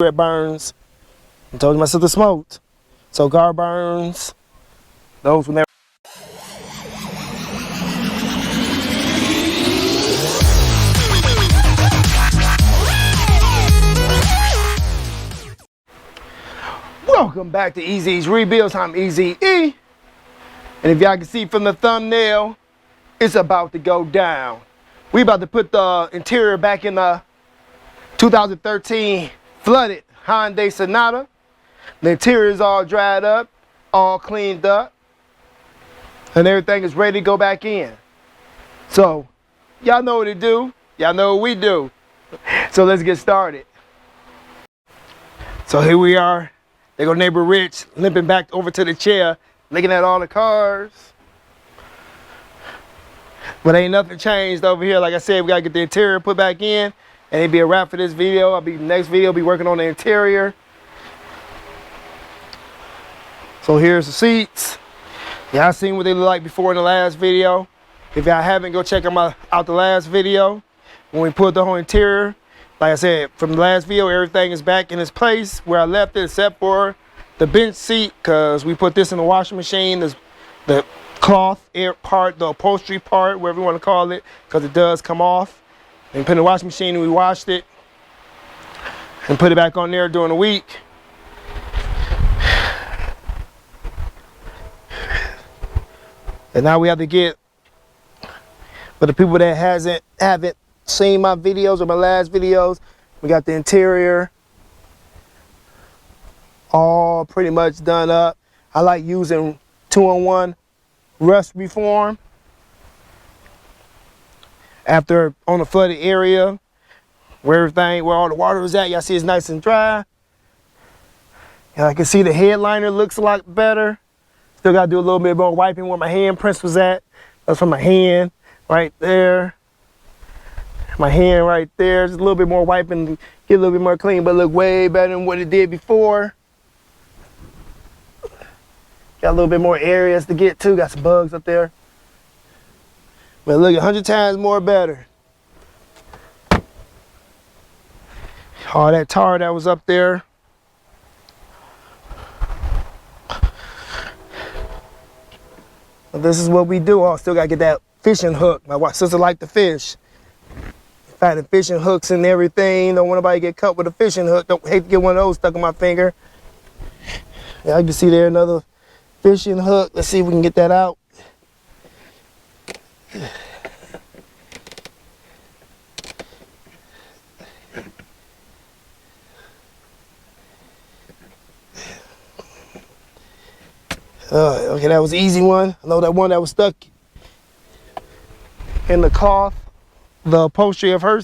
cigarette burns. I told you my sister smoked. So cigar burns. Those were never. Welcome back to Easy's Rebuilds. I'm Easy E. And if y'all can see from the thumbnail, it's about to go down. We about to put the interior back in the 2013 flooded Hyundai Sonata. The interior is all dried up, all cleaned up, and everything is ready to go back in. So, y'all know what to do. Y'all know what we do. So let's get started. So here we are. There go neighbor Rich limping back over to the chair, looking at all the cars. But ain't nothing changed over here. Like I said, we gotta get the interior put back in, and it'll be a wrap for this video. Next video, I'll be working on the interior. So here's the seats. Y'all seen what they look like before in the last video. If y'all haven't, go check them out the last video when we put the whole interior. Like I said, from the last video, everything is back in its place where I left it, except for the bench seat, because we put this in the washing machine. The cloth air part, the upholstery part, whatever you want to call it, because it does come off. And put it in the washing machine, and we washed it and put it back on there during the week. And now we have to get, for the people that haven't seen my videos or my last videos, we got the interior all pretty much done up. I like using 2-in-1 rust reform after on the flooded area where all the water was at. Y'all see it's nice and dry. And I can see the headliner looks a lot better. Still got to do a little bit more wiping where my handprints was at. That's from my hand right there. My hand right there, just a little bit more wiping, get a little bit more clean, but look way better than what it did before. Got a little bit more areas to get to, got some bugs up there. But look, 100 times more better. All that tar that was up there. But this is what we do. I still gotta get that fishing hook. My sister liked to fish. I had the fishing hooks and everything. Don't want nobody get cut with a fishing hook. Don't hate to get one of those stuck in my finger. Yeah, I can see there another fishing hook. Let's see if we can get that out. Okay, that was an easy one. I know that one that was stuck in the cloth. The upholstery of her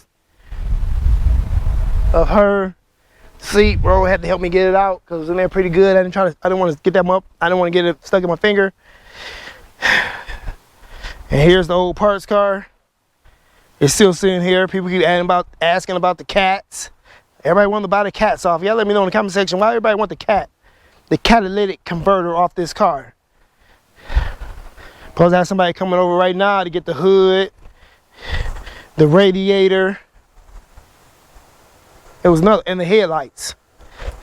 seat, bro, had to help me get it out because it was in there pretty good. I didn't want to get that up. I didn't want to get it stuck in my finger. And here's the old parts car. It's still sitting here. People keep asking about the cats. Everybody wanted to buy the cats off. Y'all let me know in the comment section why everybody want the catalytic converter off this car. Suppose I have somebody coming over right now to get the hood, the radiator. It was another, and the headlights.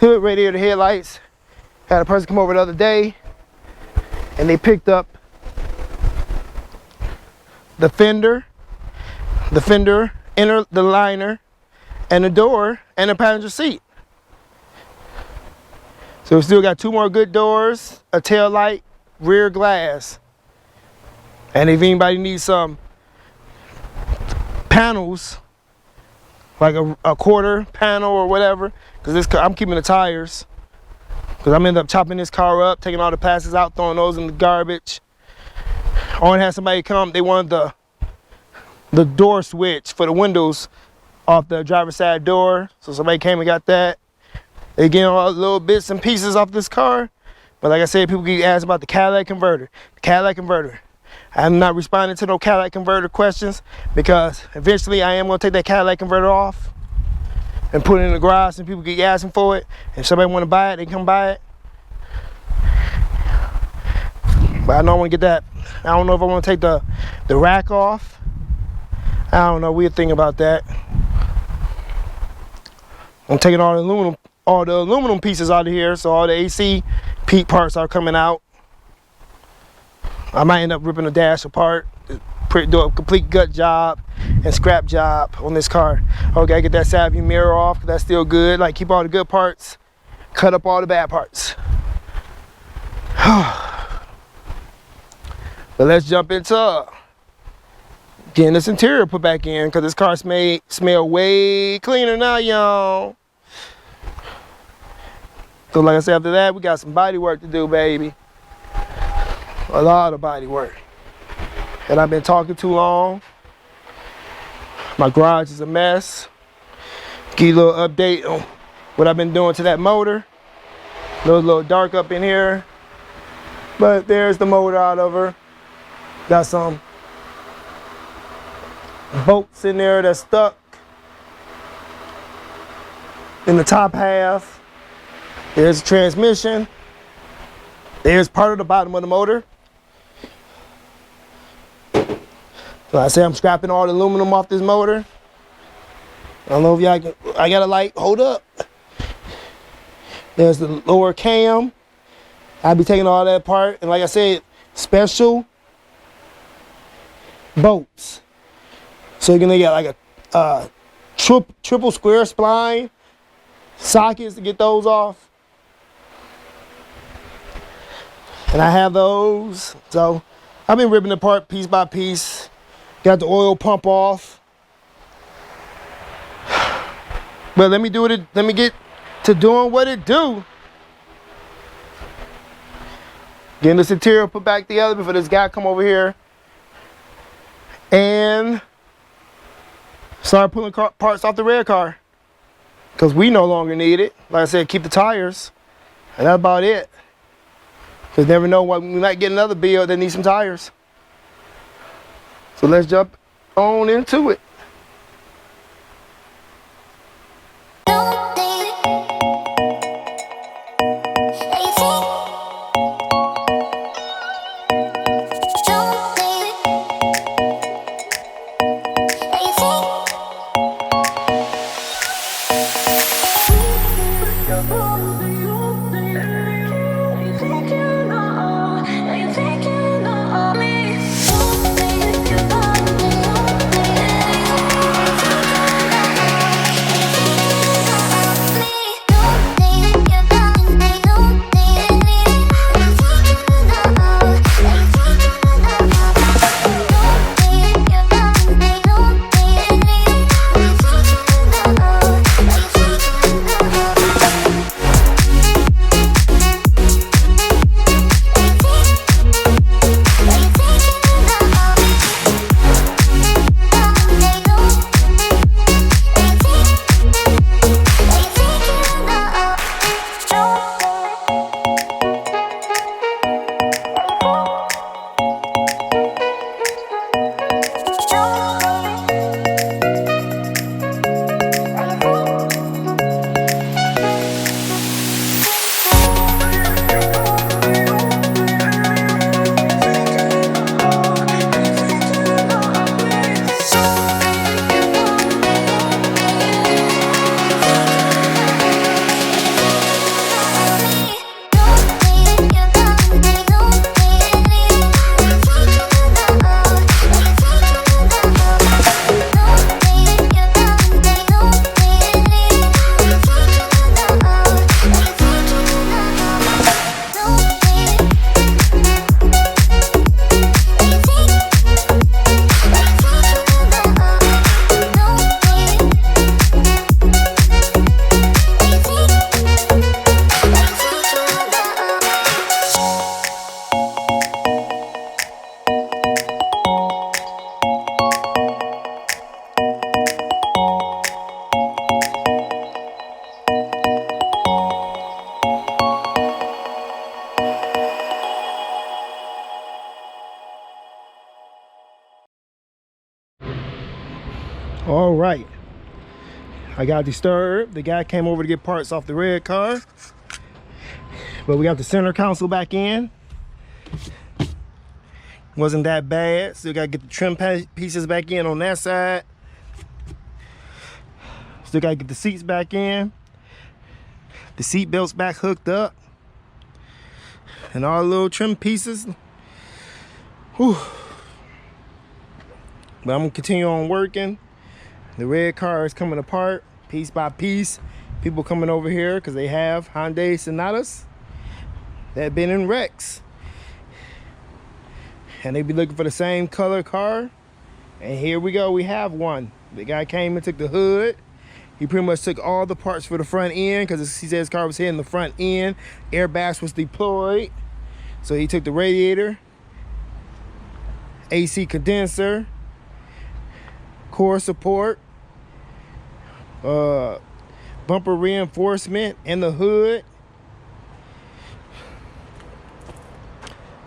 Hood, radiator, headlights. Had a person come over the other day and they picked up the fender, the liner, and the door, and the passenger seat. So we still got 2 more good doors, a tail light, rear glass. And if anybody needs some panels, like a quarter panel or whatever, because I'm keeping the tires, because I'm ended up chopping this car up, taking all the plastics out, throwing those in the garbage. I want to have somebody come. They wanted the door switch for the windows off the driver's side door, so somebody came and got that. They getting all the little bits and pieces off this car, but like I said, people keep asking about the catalytic converter. The catalytic converter. I'm not responding to no catalytic converter questions because eventually I am going to take that catalytic converter off and put it in the garage, and people keep asking for it. If somebody want to buy it, they come buy it. But I know I want to get that. I don't know if I want to take the rack off. I don't know. We'll think about that. I'm taking all the all the aluminum pieces out of here, so all the AC peak parts are coming out. I might end up ripping the dash apart, do a complete gut job and scrap job on this car. Okay, get that savvy mirror off, 'cause that's still good. Like, keep all the good parts, cut up all the bad parts. But let's jump into getting this interior put back in, because this car smell way cleaner now, y'all. So like I said, after that, we got some body work to do, baby. A lot of body work. And I've been talking too long. My garage is a mess. Give you a little update on what I've been doing to that motor. A little dark up in here. But there's the motor out of her. Got some bolts in there that's stuck in the top half. There's the transmission. There's part of the bottom of the motor. So I say I'm scrapping all the aluminum off this motor. I don't know if y'all can, I gotta like, hold up. There's the lower cam. I'll be taking all that apart. And like I said, special bolts. So you're gonna get like a triple square spline sockets to get those off. And I have those. So I've been ripping it apart piece by piece. Got the oil pump off. But let me get to doing what it do. Getting this interior put back together before this guy come over here and start pulling parts off the red car. Because we no longer need it. Like I said, keep the tires. And that's about it. Because never know what, we might get another bill that needs some tires. So let's jump on into it. All right, I got disturbed. The guy came over to get parts off the red car, but we got the center console back in. Wasn't that bad. Still got to get the trim pieces back in on that side. Still got to get the seats back in. The seat belt's back hooked up. And all the little trim pieces. Whew. But I'm gonna continue on working. The red car is coming apart piece by piece. People coming over here because they have Hyundai Sonatas that have been in wrecks. And they be looking for the same color car. And here we go, we have one. The guy came and took the hood. He pretty much took all the parts for the front end because he said his car was hitting the front end. Airbags was deployed. So he took the radiator, AC condenser, core support, bumper reinforcement, and the hood.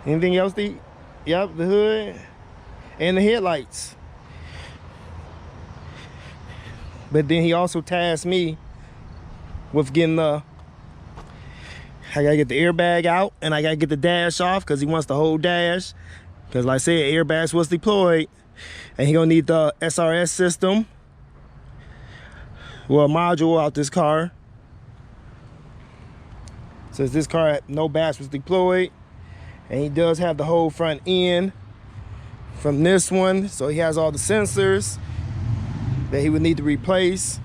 Anything else? Yep, the hood and the headlights. But then he also tasked me with getting I gotta get the airbag out and I gotta get the dash off because he wants the whole dash. Because like I said, airbags was deployed. And he gonna need the SRS system. Well, a module out this car. Since this car, no bash was deployed. And he does have the whole front end from this one. So he has all the sensors that he would need to replace.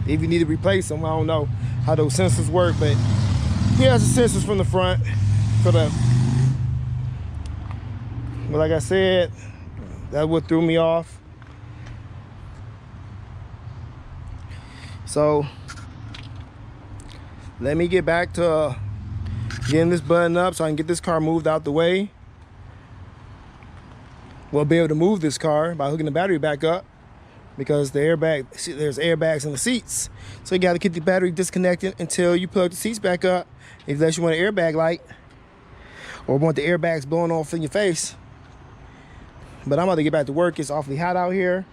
If you need to replace them, I don't know how those sensors work, but he has the sensors from the front for the, but like I said, that's what threw me off. So let me get back to getting this button up so I can get this car moved out the way. We'll be able to move this car by hooking the battery back up because the airbag, there's airbags in the seats. So you got to keep the battery disconnected until you plug the seats back up, unless you want an airbag light or want the airbags blowing off in your face. But I'm about to get back to work. It's awfully hot out here.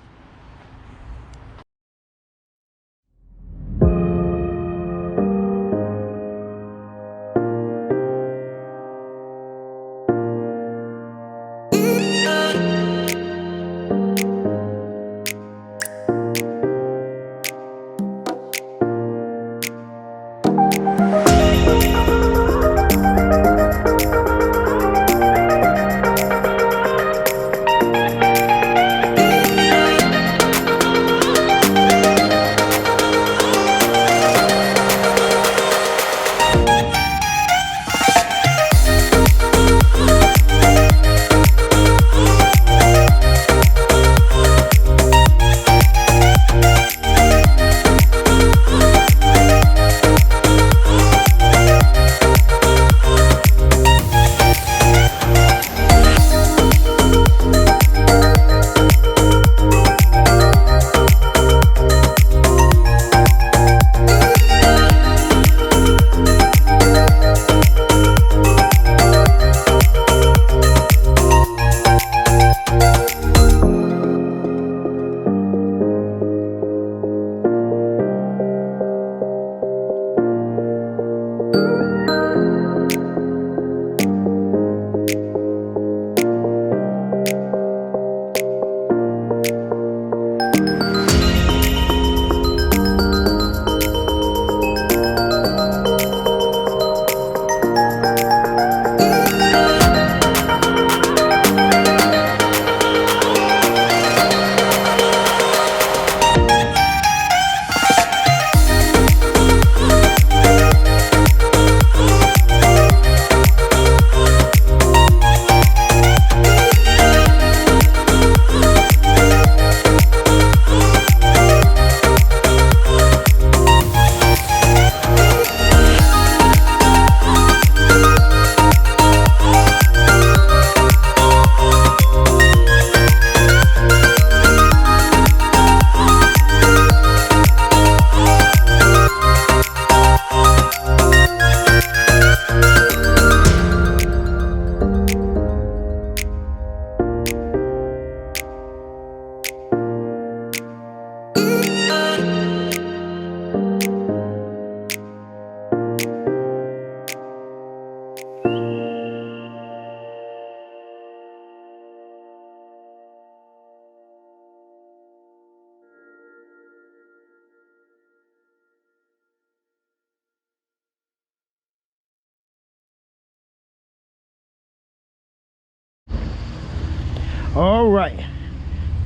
All right,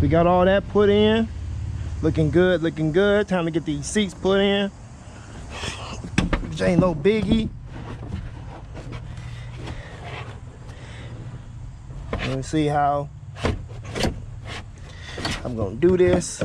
we got all that put in. Looking good, looking good. Time to get these seats put in. Which ain't no biggie. Let me see how I'm gonna do this.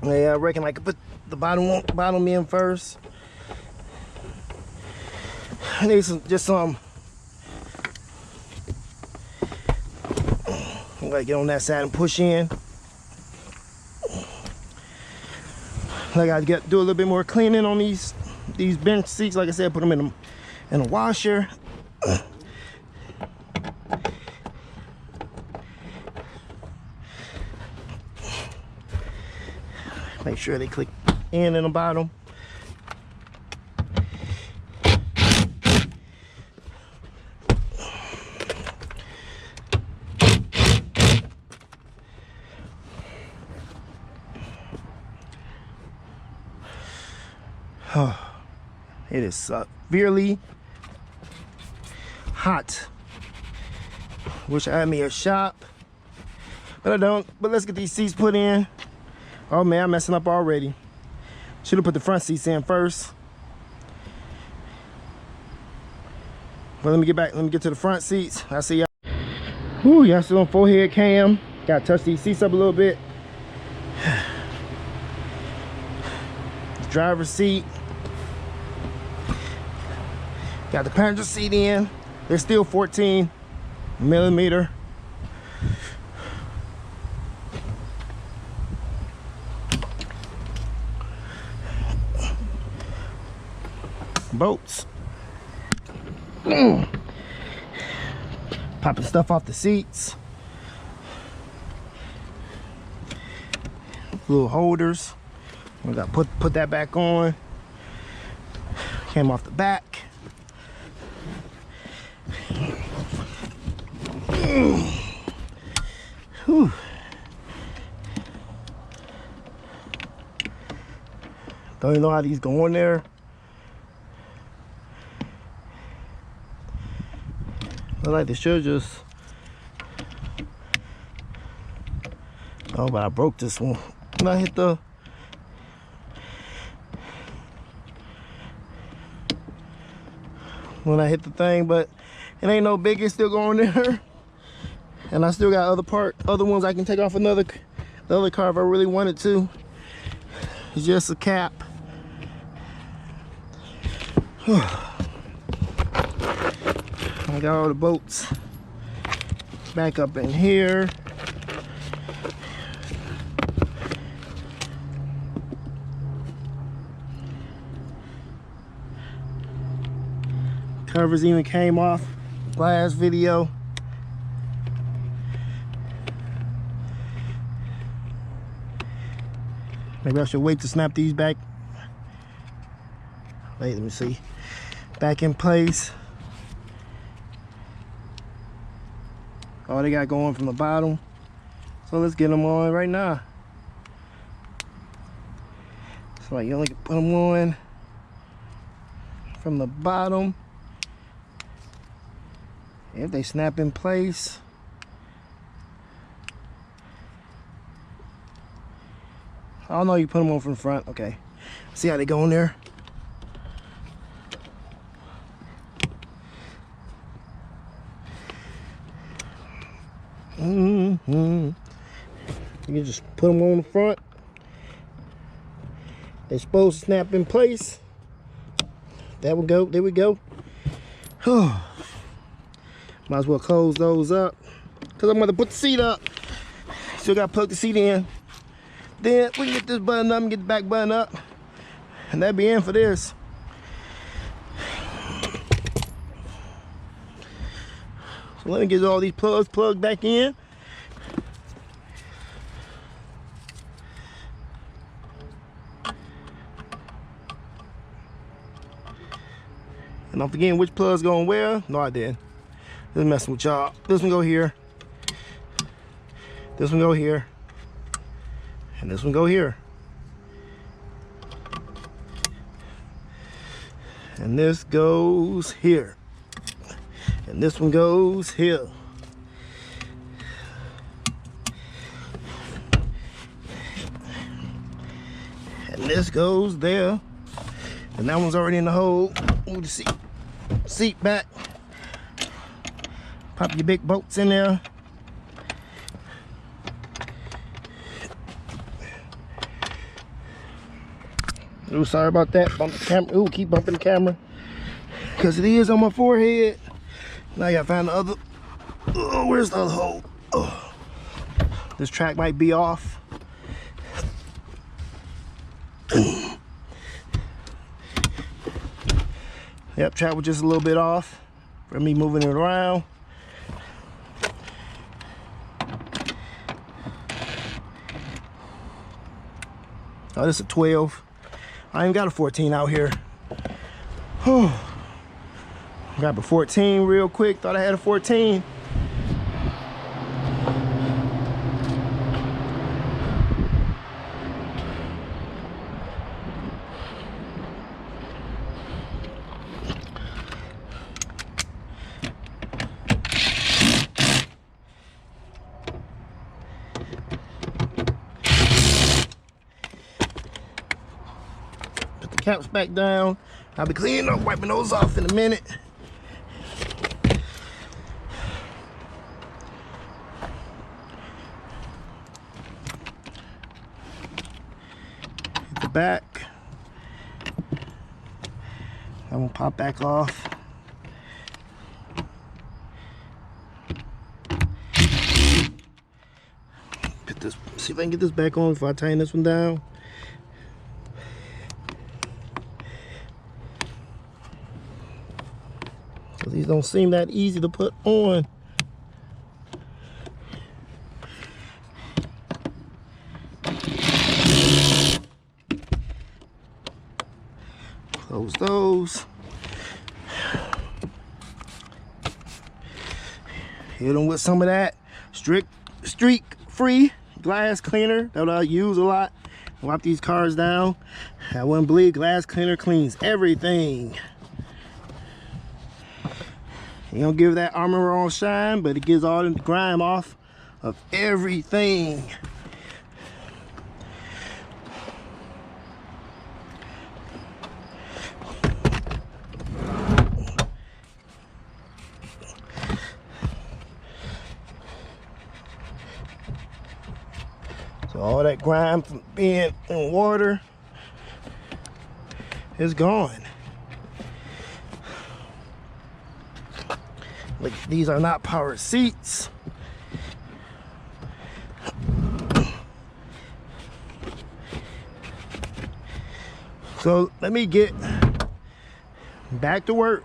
Yeah, I reckon I could put the bottom in first. I need just some. I'm gonna get on that side and push in. I gotta do a little bit more cleaning on these bench seats. Like I said, put them in a washer. Make sure they click in the bottom. It is severely hot. Wish I had me a shop, but I don't. But let's get these seats put in. Oh man, I'm messing up already. Should have put the front seats in first. But let me get back. Let me get to the front seats. I see y'all. Whoo, y'all still on forehead cam. Gotta touch these seats up a little bit. Driver's seat. Got the passenger seat in. They're still 14mm. Bolts. Popping stuff off the seats. Little holders. We got to put that back on. Came off the back. Whew. Don't even know how these go in there. Look like they should just. Oh, but I broke this one. When I hit the. When I hit the thing, but it ain't no big. It's still going there. And I still got other ones I can take off the other car if I really wanted to. It's just a cap. I got all the bolts back up in here. Covers even came off last video. Maybe I should wait to snap these back. Wait, let me see. Back in place. All they got going from the bottom. So let's get them on right now. So you only can put them on from the bottom. If they snap in place. Oh no, you put them on from the front. Okay. See how they go in there? You can just put them on the front. They're supposed to snap in place. There we go. There we go. Might as well close those up. Because I'm going to put the seat up. Still got to plug the seat in. Then we can get this button up and get the back button up. And that'll be in for this. So let me get all these plugs plugged back in. And I'm forgetting which plug's going where. No, I didn't. Just messing with y'all. This one go here. This one go here. And this one go here. And this goes here. And this one goes here. And this goes there. And that one's already in the hole. Move the seat back. Pop your big bolts in there. Ooh, sorry about that. Bump the camera. Ooh, keep bumping the camera. Because it is on my forehead. Now I gotta find the other. Oh, where's the other hole? Oh. This track might be off. Yep, track was just a little bit off for me moving it around. Oh, this is a 12. I ain't got a 14 out here. Grab a 14 real quick. Thought I had a 14. Caps back down. I'll be cleaning up, wiping those off in a minute. Hit the back. I'm gonna pop back off. Put this, see if I can get this back on before I tighten this one down. These don't seem that easy to put on. Close those. Hit them with some of that streak-free glass cleaner that I use a lot. Wipe these cars down. I wouldn't believe glass cleaner cleans everything. You don't give that Armor All shine, but it gets all the grime off of everything. So all that grime from being in water is gone. Like, these are not power seats. So let me get back to work.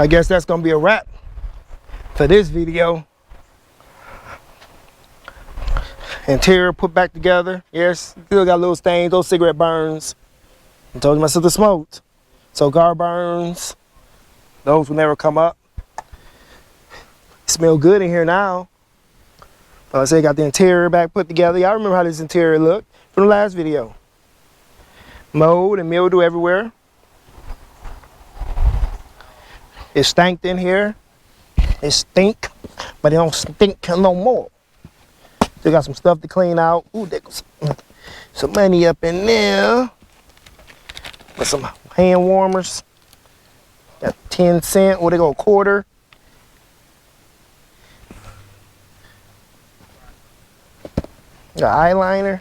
I guess that's gonna be a wrap for this video. Interior put back together. Yes, still got little stains, those cigarette burns. I told you my sister smoked. So cigar burns, those will never come up. Smell good in here now. Like I said, got the interior back put together. Y'all remember how this interior looked from the last video. Mold and mildew everywhere. It stank in here. It stink, but it don't stink no more. Still got some stuff to clean out. Ooh, there goes some money up in there. With some hand warmers. Got 10 cents, or they go a quarter. Got eyeliner.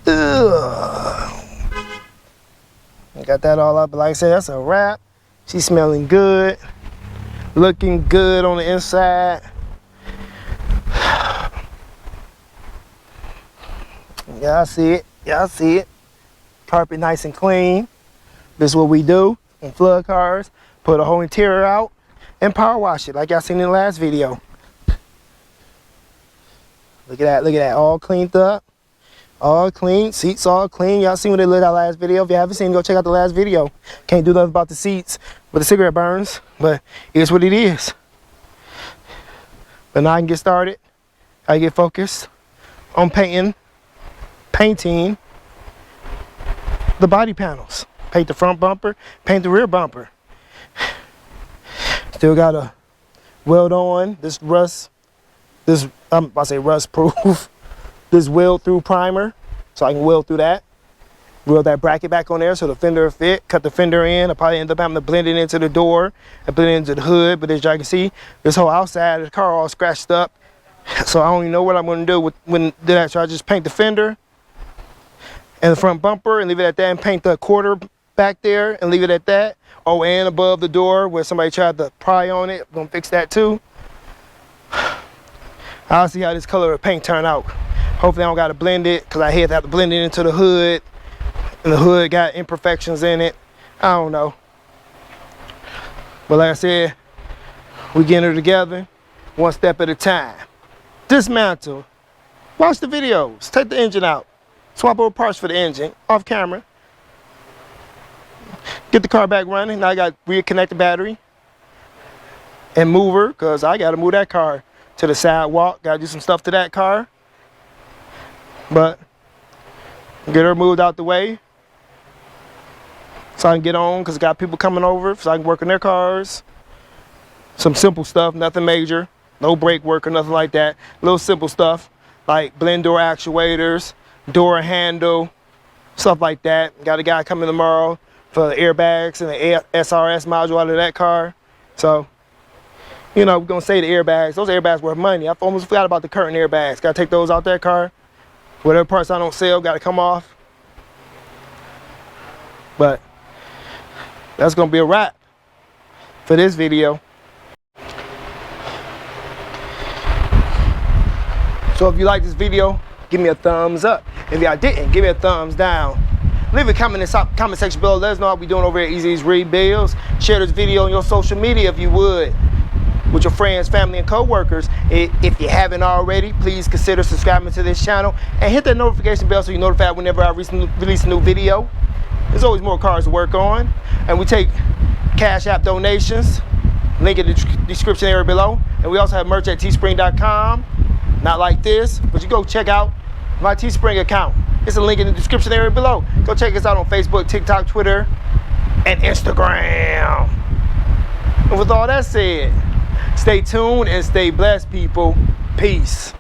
Ugh. Got that all up, but like I said, that's a wrap. She's smelling good. Looking good on the inside. Yeah, I see it. Yeah, I see it. Carpet nice and clean. This is what we do in flood cars. Put a whole interior out and power wash it like y'all seen in the last video. Look at that, look at that. All cleaned up. All clean. Seats all clean. Y'all seen what they looked at last video. If you haven't seen, go check out the last video. Can't do nothing about the seats with the cigarette burns, but it's what it is. But now I can get started. I get focused on painting the body panels. Paint the front bumper, paint the rear bumper. Still gotta weld on this rust, I'm about to say rust proof, this weld through primer, so I can weld through that. Weld that bracket back on there so the fender will fit. Cut the fender in. I'll probably end up having to blend it into the door and blend it into the hood, but as y'all can see, this whole outside of the car all scratched up. So I don't even know what I'm gonna do when do that. So I just paint the fender and the front bumper and leave it at that, and paint the quarter back there and leave it at that. Oh, and above the door where somebody tried to pry on it, I'm gonna fix that too. I'll see how this color of paint turn out. Hopefully I don't gotta blend it, because I hate to have to blend it into the hood, and the hood got imperfections in it. I don't know. But like I said, we getting it together one step at a time. Dismantle. Watch the videos. Take the engine out. Swap over parts for the engine, off camera. Get the car back running. Now I got to reconnect the battery and move her, because I got to move that car to the sidewalk. Got to do some stuff to that car. But get her moved out the way so I can get on, because I got people coming over so I can work on their cars. Some simple stuff, nothing major. No brake work or nothing like that. Little simple stuff like blend door actuators, door handle, stuff like that. Got a guy coming tomorrow for the airbags and the SRS module out of that car. So, you know, we're gonna say the airbags. Those airbags worth money. I almost forgot about the curtain airbags. Gotta take those out that car. Whatever parts I don't sell, gotta come off. But that's gonna be a wrap for this video. So if you like this video, give me a thumbs up. If y'all didn't, give me a thumbs down. Leave a comment in the comment section below. Let us know how we doing over at Easy's Rebuilds. Share this video on your social media if you would, with your friends, family, and co-workers. If you haven't already, please consider subscribing to this channel and hit that notification bell so you're notified whenever I release a new video. There's always more cars to work on, and we take Cash App donations. Link in the description area below. And we also have merch at teespring.com. Not like this, but you go check out my Teespring account. It's a link in the description area below. Go check us out on Facebook, TikTok, Twitter, and Instagram. And with all that said, stay tuned and stay blessed, people. Peace.